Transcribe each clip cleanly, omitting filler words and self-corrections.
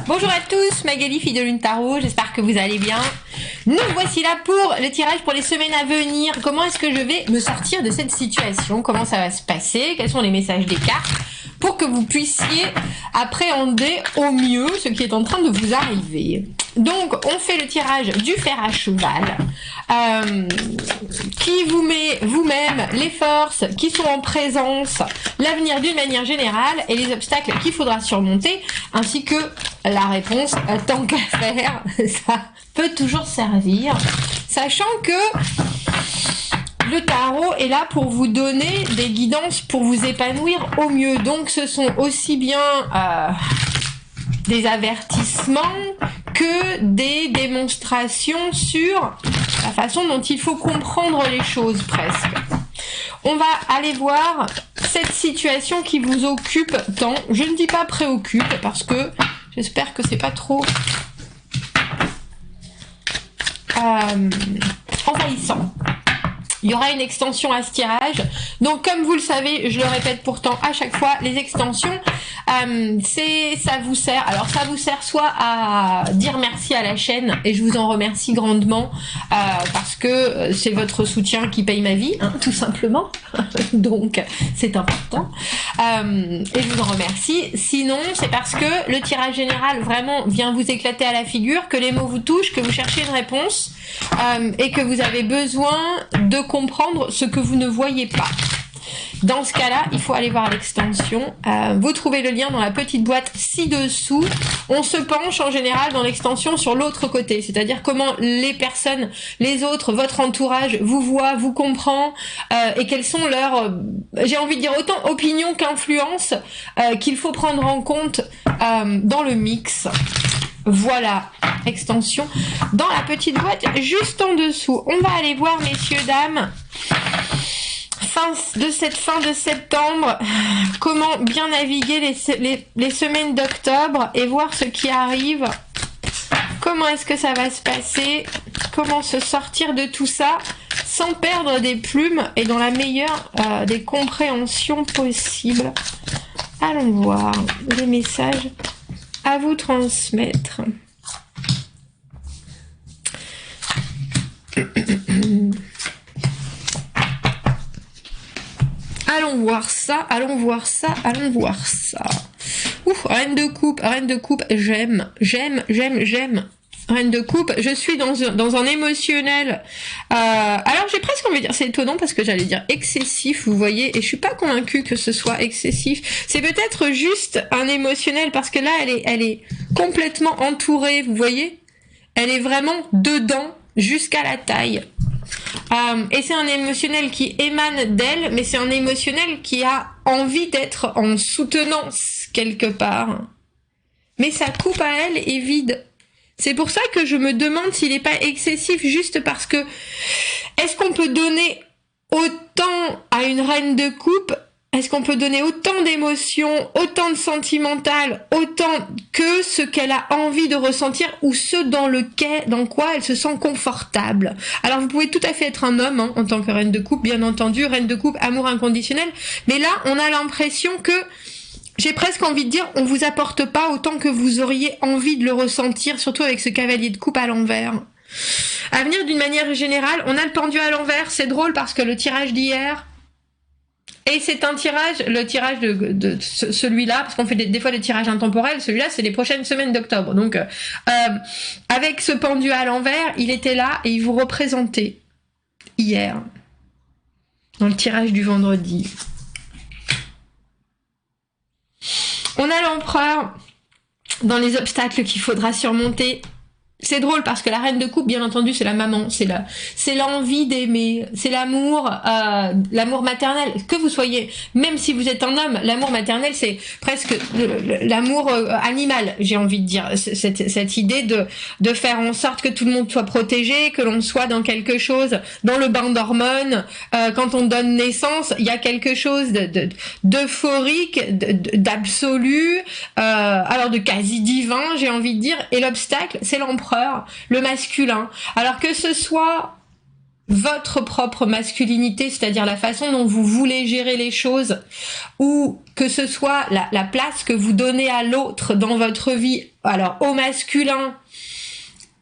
Bonjour à tous, Magali, fille de Lune Tarot, j'espère que vous allez bien. Nous voici là pour le tirage pour les semaines à venir. Comment est-ce que je vais me sortir de cette situation? Comment ça va se passer? Quels sont les messages des cartes pour que vous puissiez appréhender au mieux ce qui est en train de vous arriver? Donc, on fait le tirage du fer à cheval qui vous met vous-même les forces qui sont en présence, l'avenir d'une manière générale et les obstacles qu'il faudra surmonter, ainsi que la réponse tant qu'à faire. Ça peut toujours servir, sachant que le tarot est là pour vous donner des guidances pour vous épanouir au mieux. Donc, ce sont aussi bien des avertissements que des démonstrations sur la façon dont il faut comprendre les choses presque. On va aller voir cette situation qui vous occupe tant. Je ne dis pas préoccupe parce que j'espère que c'est pas trop envahissant. Il y aura une extension à ce tirage. Donc, comme vous le savez, je le répète pourtant à chaque fois, les extensions, ça vous sert. Alors, ça vous sert soit à dire merci à la chaîne, et je vous en remercie grandement, parce que c'est votre soutien qui paye ma vie, hein, tout simplement. Donc, c'est important. Et je vous en remercie. Sinon, c'est parce que le tirage général vraiment vient vous éclater à la figure, que les mots vous touchent, que vous cherchez une réponse, et que vous avez besoin de comprendre ce que vous ne voyez pas. Dans ce cas-là, il faut aller voir l'extension. Vous trouvez le lien dans la petite boîte ci-dessous. On se penche en général dans l'extension sur l'autre côté, c'est-à-dire comment les personnes, les autres, votre entourage vous voient, vous comprend, et quelles sont leurs, j'ai envie de dire autant opinions qu'influences qu'il faut prendre en compte dans le mix. Voilà, extension dans la petite boîte juste en dessous. On va aller voir, messieurs, dames, cette fin de septembre, comment bien naviguer les semaines d'octobre et voir ce qui arrive. Comment est-ce que ça va se passer? Comment se sortir de tout ça sans perdre des plumes et dans la meilleure des compréhensions possibles. Allons voir les messages à vous transmettre. Allons voir ça, allons voir ça, allons voir ça. Ouf, reine de coupe, j'aime. Reine de coupe, je suis dans un émotionnel. Alors j'ai presque envie de dire, c'est étonnant parce que j'allais dire excessif, vous voyez, et je suis pas convaincue que ce soit excessif. C'est peut-être juste un émotionnel parce que là, elle est complètement entourée, vous voyez. Elle est vraiment dedans jusqu'à la taille. Et c'est un émotionnel qui émane d'elle, mais c'est un émotionnel qui a envie d'être en soutenance quelque part. Mais sa coupe à elle est vide. C'est pour ça que je me demande s'il n'est pas excessif, juste parce que est-ce qu'on peut donner autant à une reine de coupe? Est-ce qu'on peut donner autant d'émotions, autant de sentimental, autant que ce qu'elle a envie de ressentir ou ce dans quoi elle se sent confortable? Alors vous pouvez tout à fait être un homme hein, en tant que reine de coupe, bien entendu, reine de coupe, amour inconditionnel, mais là on a l'impression que j'ai presque envie de dire, on vous apporte pas autant que vous auriez envie de le ressentir, surtout avec ce cavalier de coupe à l'envers. À venir d'une manière générale, on a le pendu à l'envers, c'est drôle parce que le tirage d'hier, et c'est un tirage, le tirage de celui-là, parce qu'on fait des fois des tirages intemporels, celui-là c'est les prochaines semaines d'octobre. Donc avec ce pendu à l'envers, il était là et il vous représentait hier, dans le tirage du vendredi. On a l'empereur dans les obstacles qu'il faudra surmonter. C'est drôle parce que la reine de coupe, bien entendu, c'est la maman, c'est l'envie d'aimer, c'est l'amour maternel. Que vous soyez, même si vous êtes un homme, l'amour maternel, c'est presque l'amour animal, j'ai envie de dire. Cette idée de faire en sorte que tout le monde soit protégé, que l'on soit dans quelque chose, dans le bain d'hormones. Quand on donne naissance, il y a quelque chose d'euphorique, d'absolu, alors de quasi divin, j'ai envie de dire. Et l'obstacle, c'est l'empereur, le masculin. Alors que ce soit votre propre masculinité, c'est-à-dire la façon dont vous voulez gérer les choses, ou que ce soit la place que vous donnez à l'autre dans votre vie, alors au masculin,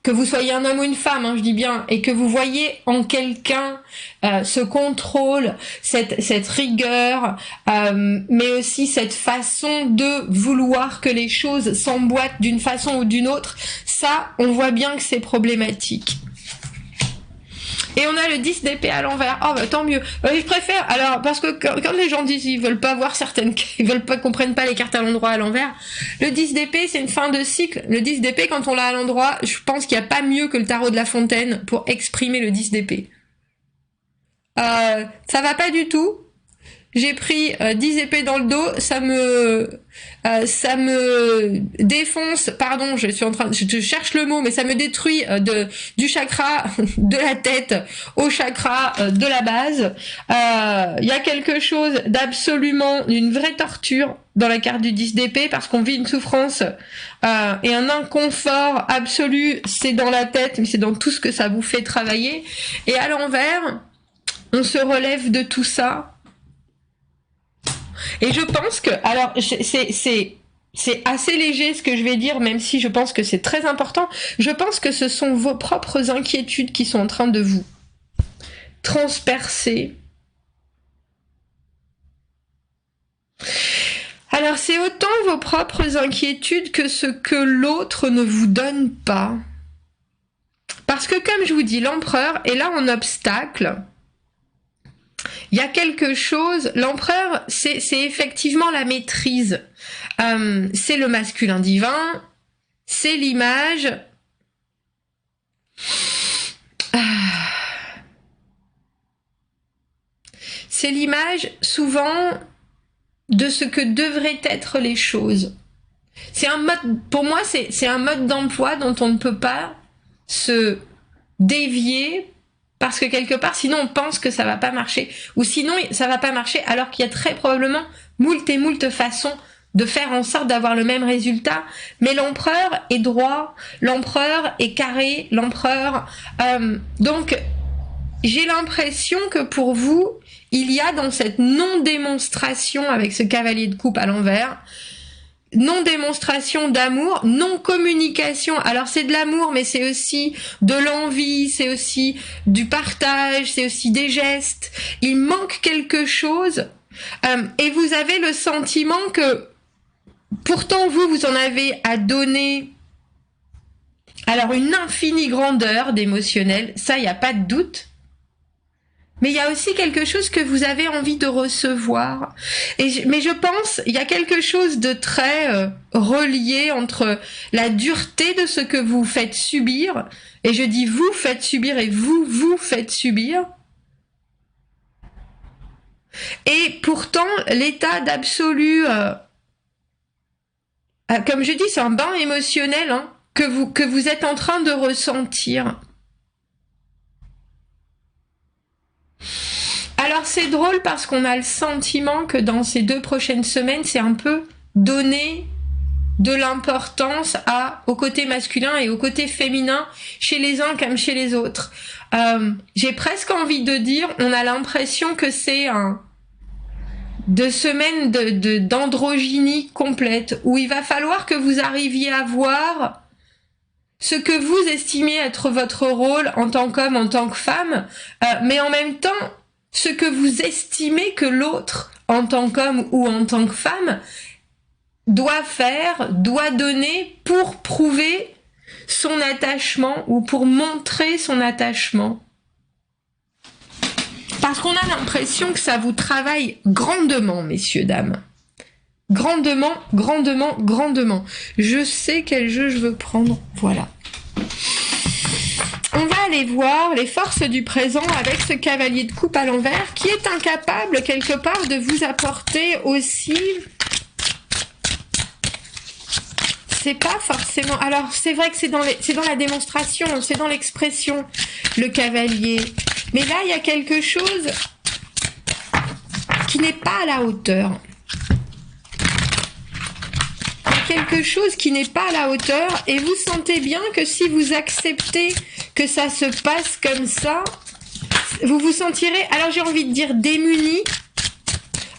que vous soyez un homme ou une femme, hein, je dis bien, et que vous voyez en quelqu'un ce contrôle, cette rigueur, mais aussi cette façon de vouloir que les choses s'emboîtent d'une façon ou d'une autre, ça, on voit bien que c'est problématique. Et on a le 10 d'épée à l'envers. Oh bah tant mieux. Je préfère, alors, parce que quand les gens disent ils veulent pas voir certaines, ils veulent pas, comprennent pas les cartes à l'endroit à l'envers, le 10 d'épée c'est une fin de cycle. Le 10 d'épée quand on l'a à l'endroit, je pense qu'il n'y a pas mieux que le tarot de la Fontaine pour exprimer le 10 d'épée. Ça va pas du tout. J'ai pris 10 épées dans le dos, ça me défonce, pardon, je cherche le mot, mais ça me détruit du chakra de la tête au chakra de la base. Il y a quelque chose d'absolument, d'une vraie torture dans la carte du 10 d'épée parce qu'on vit une souffrance et un inconfort absolu, c'est dans la tête, mais c'est dans tout ce que ça vous fait travailler. Et à l'envers, on se relève de tout ça. Et je pense que, alors, c'est assez léger ce que je vais dire, même si je pense que c'est très important. Je pense que ce sont vos propres inquiétudes qui sont en train de vous transpercer. Alors, c'est autant vos propres inquiétudes que ce que l'autre ne vous donne pas. Parce que, comme je vous dis, l'empereur est là en obstacle. Il y a quelque chose, l'empereur, c'est effectivement la maîtrise. C'est le masculin divin, c'est l'image. C'est l'image, souvent, de ce que devraient être les choses. C'est un mode, pour moi, c'est un mode d'emploi dont on ne peut pas se dévier parce que quelque part, sinon on pense que ça va pas marcher. Ou sinon, ça va pas marcher alors qu'il y a très probablement moult et moult façons de faire en sorte d'avoir le même résultat. Mais l'empereur est droit, l'empereur est carré, l'empereur... donc, j'ai l'impression que pour vous, il y a dans cette non-démonstration avec ce cavalier de coupe à l'envers, non-démonstration d'amour, non-communication. Alors c'est de l'amour, mais c'est aussi de l'envie, c'est aussi du partage, c'est aussi des gestes. Il manque quelque chose et vous avez le sentiment que pourtant vous en avez à donner alors une infinie grandeur d'émotionnel, ça il n'y a pas de doute. Mais il y a aussi quelque chose que vous avez envie de recevoir. Mais je pense, il y a quelque chose de très relié entre la dureté de ce que vous faites subir, et je dis vous faites subir et vous faites subir, et pourtant l'état d'absolu, comme je dis, c'est un bain émotionnel hein, que vous êtes en train de ressentir. Alors c'est drôle parce qu'on a le sentiment que dans ces 2 prochaines semaines, c'est un peu donner de l'importance au côté masculin et au côté féminin chez les uns comme chez les autres. J'ai presque envie de dire, on a l'impression que c'est de semaines d'androgynie complète où il va falloir que vous arriviez à voir ce que vous estimez être votre rôle en tant qu'homme, en tant que femme, mais en même temps, ce que vous estimez que l'autre, en tant qu'homme ou en tant que femme, doit faire, doit donner pour prouver son attachement ou pour montrer son attachement. Parce qu'on a l'impression que ça vous travaille grandement, messieurs, dames. Grandement, grandement, grandement. Je sais quel jeu je veux prendre. Voilà. On va aller voir les forces du présent avec ce cavalier de coupe à l'envers qui est incapable quelque part de vous apporter aussi... C'est pas forcément... Alors c'est vrai que c'est dans la démonstration, c'est dans l'expression, le cavalier. Mais là, il y a quelque chose qui n'est pas à la hauteur. Quelque chose qui n'est pas à la hauteur et vous sentez bien que si vous acceptez que ça se passe comme ça, vous vous sentirez, alors j'ai envie de dire démuni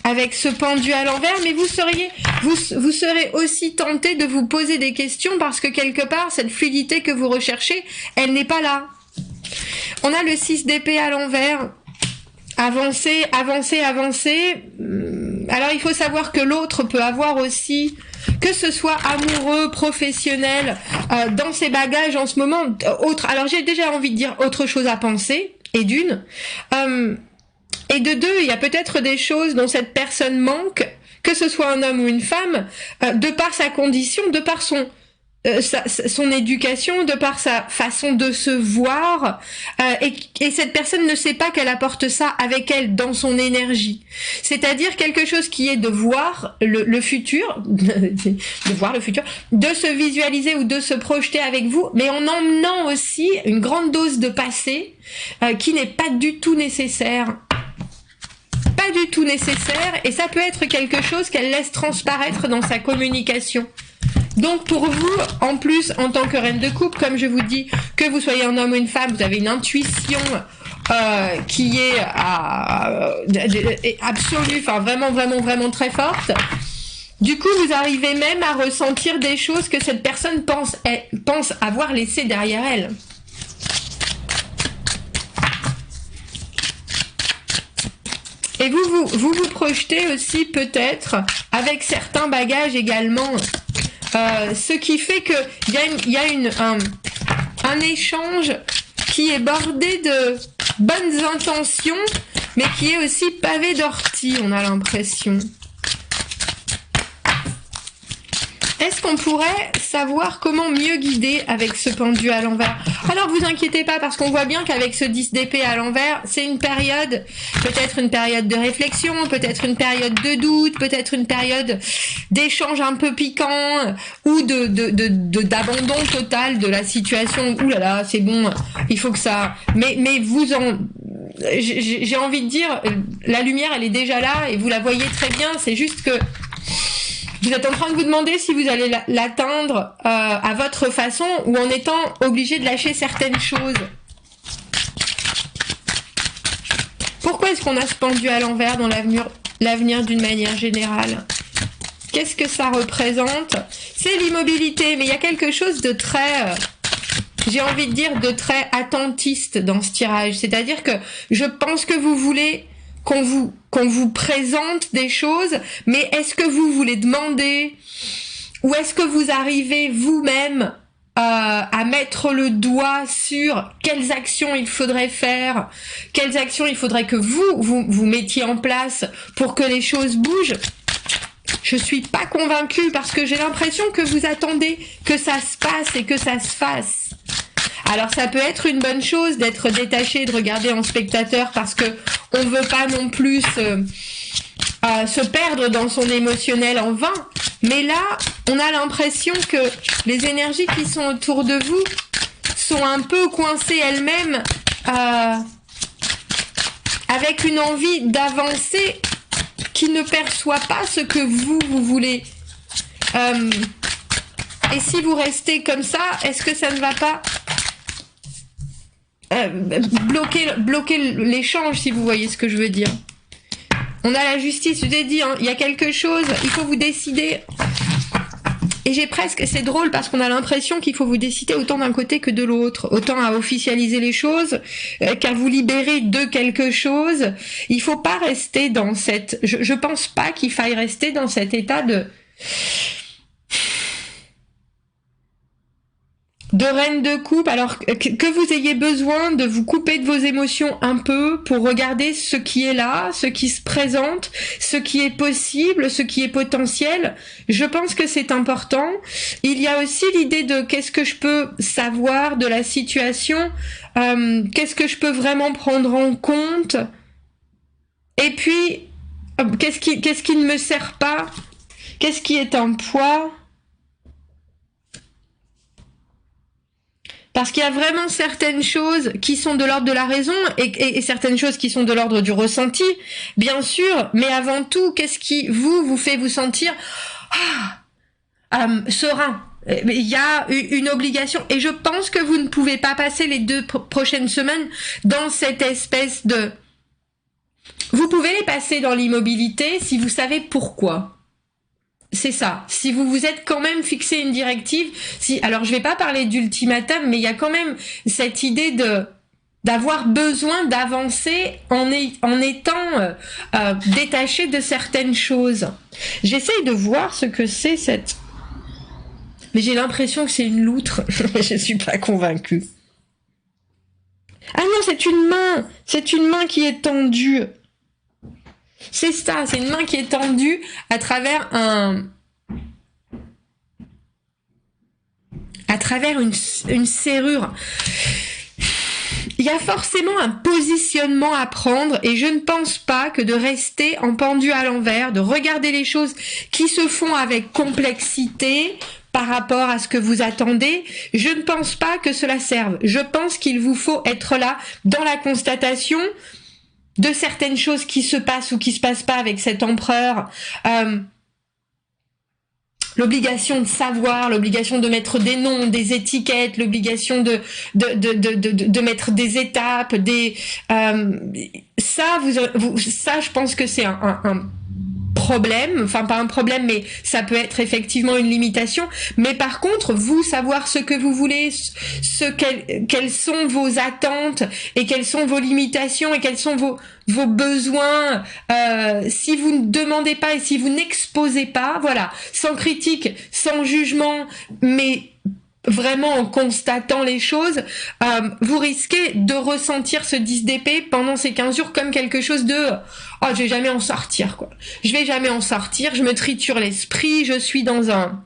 avec ce pendu à l'envers, mais vous serez aussi tenté de vous poser des questions parce que quelque part, cette fluidité que vous recherchez, elle n'est pas là. On a le 6 d'épée à l'envers. Avancer, avancer, avancer. Alors il faut savoir que l'autre peut avoir aussi, que ce soit amoureux, professionnel, dans ses bagages en ce moment, autre. Alors j'ai déjà envie de dire autre chose à penser, et d'une. Et de deux, il y a peut-être des choses dont cette personne manque, que ce soit un homme ou une femme, de par sa condition, de par son éducation, de par sa façon de se voir, et cette personne ne sait pas qu'elle apporte ça avec elle dans son énergie. C'est-à-dire quelque chose qui est de voir le futur, de voir le futur, de se visualiser ou de se projeter avec vous, mais en emmenant aussi une grande dose de passé qui n'est pas du tout nécessaire. Pas du tout nécessaire, et ça peut être quelque chose qu'elle laisse transparaître dans sa communication. Donc pour vous, en plus, en tant que reine de coupe, comme je vous dis, que vous soyez un homme ou une femme, vous avez une intuition qui est absolue, enfin vraiment, vraiment, vraiment très forte. Du coup, vous arrivez même à ressentir des choses que cette personne pense avoir laissées derrière elle. Et vous projetez aussi peut-être avec certains bagages également, ce qui fait que il y a un échange qui est bordé de bonnes intentions, mais qui est aussi pavé d'orties, on a l'impression. Est-ce qu'on pourrait savoir comment mieux guider avec ce pendu à l'envers? Alors vous inquiétez pas, parce qu'on voit bien qu'avec ce 10 d'épée à l'envers, c'est une période, peut-être une période de réflexion, peut-être une période de doute, peut-être une période d'échange un peu piquant, ou d'abandon total de la situation. Ouh là là, c'est bon, il faut que ça... Mais j'ai envie de dire, la lumière elle est déjà là, et vous la voyez très bien, c'est juste que vous êtes en train de vous demander si vous allez l'atteindre à votre façon ou en étant obligé de lâcher certaines choses. Pourquoi est-ce qu'on a ce pendu à l'envers dans l'avenir d'une manière générale? Qu'est-ce que ça représente? C'est l'immobilité, mais il y a quelque chose de très... j'ai envie de dire de très attentiste dans ce tirage. C'est-à-dire que je pense que vous voulez qu'on vous présente des choses, mais est-ce que vous voulez demander, ou est-ce que vous arrivez vous-même à mettre le doigt sur quelles actions il faudrait faire, quelles actions il faudrait que vous mettiez en place pour que les choses bougent? Je suis pas convaincue, parce que j'ai l'impression que vous attendez que ça se passe et que ça se fasse. Alors ça peut être une bonne chose d'être détaché, de regarder en spectateur, parce que on veut pas non plus se perdre dans son émotionnel en vain. Mais là, on a l'impression que les énergies qui sont autour de vous sont un peu coincées elles-mêmes, avec une envie d'avancer qui ne perçoit pas ce que vous voulez. Et si vous restez comme ça, est-ce que ça ne va pas bloquer l'échange, si vous voyez ce que je veux dire? On a la justice, je vous ai dit, hein, il y a quelque chose, il faut vous décider. Et c'est drôle parce qu'on a l'impression qu'il faut vous décider autant d'un côté que de l'autre, autant à officialiser les choses qu'à vous libérer de quelque chose. Il faut pas rester dans je pense pas qu'il faille rester dans cet état de reine de coupe. Alors que vous ayez besoin de vous couper de vos émotions un peu pour regarder ce qui est là, ce qui se présente, ce qui est possible, ce qui est potentiel, je pense que c'est important. Il y a aussi l'idée de qu'est-ce que je peux savoir de la situation, qu'est-ce que je peux vraiment prendre en compte, et puis qu'est-ce qui ne me sert pas, qu'est-ce qui est un poids. Parce qu'il y a vraiment certaines choses qui sont de l'ordre de la raison et certaines choses qui sont de l'ordre du ressenti, bien sûr, mais avant tout, qu'est-ce qui vous fait vous sentir serein, Il y a une obligation et je pense que vous ne pouvez pas passer les 2 prochaines semaines dans cette espèce de... Vous pouvez les passer dans l'immobilité si vous savez pourquoi. C'est ça. Si vous vous êtes quand même fixé une directive, alors je vais pas parler d'ultimatum, mais il y a quand même cette idée d'avoir besoin d'avancer en étant détaché de certaines choses. J'essaye de voir ce que c'est cette... Mais j'ai l'impression que c'est une loutre. Je suis pas convaincue. Ah non, c'est une main. C'est une main qui est tendue. C'est ça, c'est une main qui est tendue à travers une serrure. Il y a forcément un positionnement à prendre et je ne pense pas que de rester en pendu à l'envers, de regarder les choses qui se font avec complexité par rapport à ce que vous attendez, je ne pense pas que cela serve. Je pense qu'il vous faut être là dans la constatation de certaines choses qui se passent ou qui se passent pas avec cet empereur. L'obligation de savoir, l'obligation de mettre des noms, des étiquettes, l'obligation de mettre des étapes, ça, je pense que c'est un problème, enfin pas un problème, mais ça peut être effectivement une limitation. Mais par contre, vous savoir ce que vous voulez, quelles sont vos attentes et quelles sont vos limitations et quels sont vos besoins, si vous ne demandez pas et si vous n'exposez pas, voilà, sans critique, sans jugement, mais vraiment en constatant les choses, vous risquez de ressentir ce 10 d'épée pendant ces 15 jours comme quelque chose de « Oh, je vais jamais en sortir, quoi. Je vais jamais en sortir, je me triture l'esprit, je suis dans un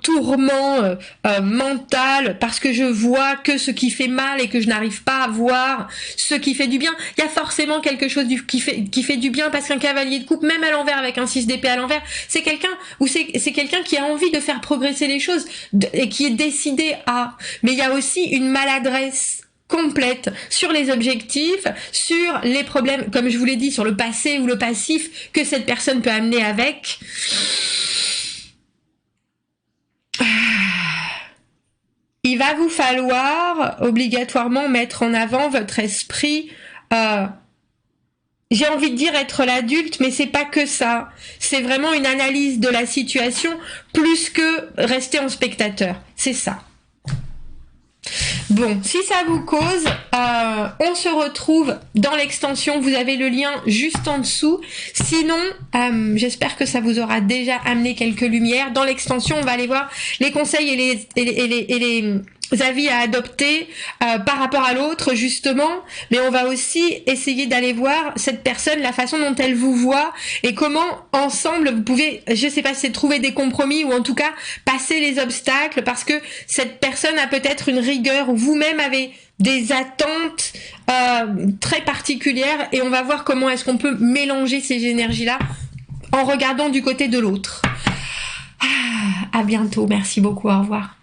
tourment mental parce que je vois que ce qui fait mal et que je n'arrive pas à voir ce qui fait du bien. Il y a forcément quelque chose qui fait du bien parce qu'un cavalier de coupe, même à l'envers avec un 6 d'épée à l'envers, c'est quelqu'un qui a envie de faire progresser les choses et qui est décidé à. Mais il y a aussi une maladresse complète sur les objectifs, sur les problèmes, comme je vous l'ai dit, sur le passé ou le passif que cette personne peut amener avec. Il va vous falloir obligatoirement mettre en avant votre esprit. J'ai envie de dire être l'adulte, mais c'est pas que ça. C'est vraiment une analyse de la situation plus que rester en spectateur. C'est ça. Bon, si ça vous cause, on se retrouve dans l'extension. Vous avez le lien juste en dessous. Sinon, j'espère que ça vous aura déjà amené quelques lumières. Dans l'extension, on va aller voir les conseils et les avis à adopter par rapport à l'autre, justement. Mais on va aussi essayer d'aller voir cette personne, la façon dont elle vous voit et comment, ensemble, vous pouvez, je sais pas si c'est trouver des compromis ou en tout cas passer les obstacles parce que cette personne a peut-être une rigueur ou vous-même avez des attentes très particulières et on va voir comment est-ce qu'on peut mélanger ces énergies-là en regardant du côté de l'autre. À bientôt, merci beaucoup, au revoir.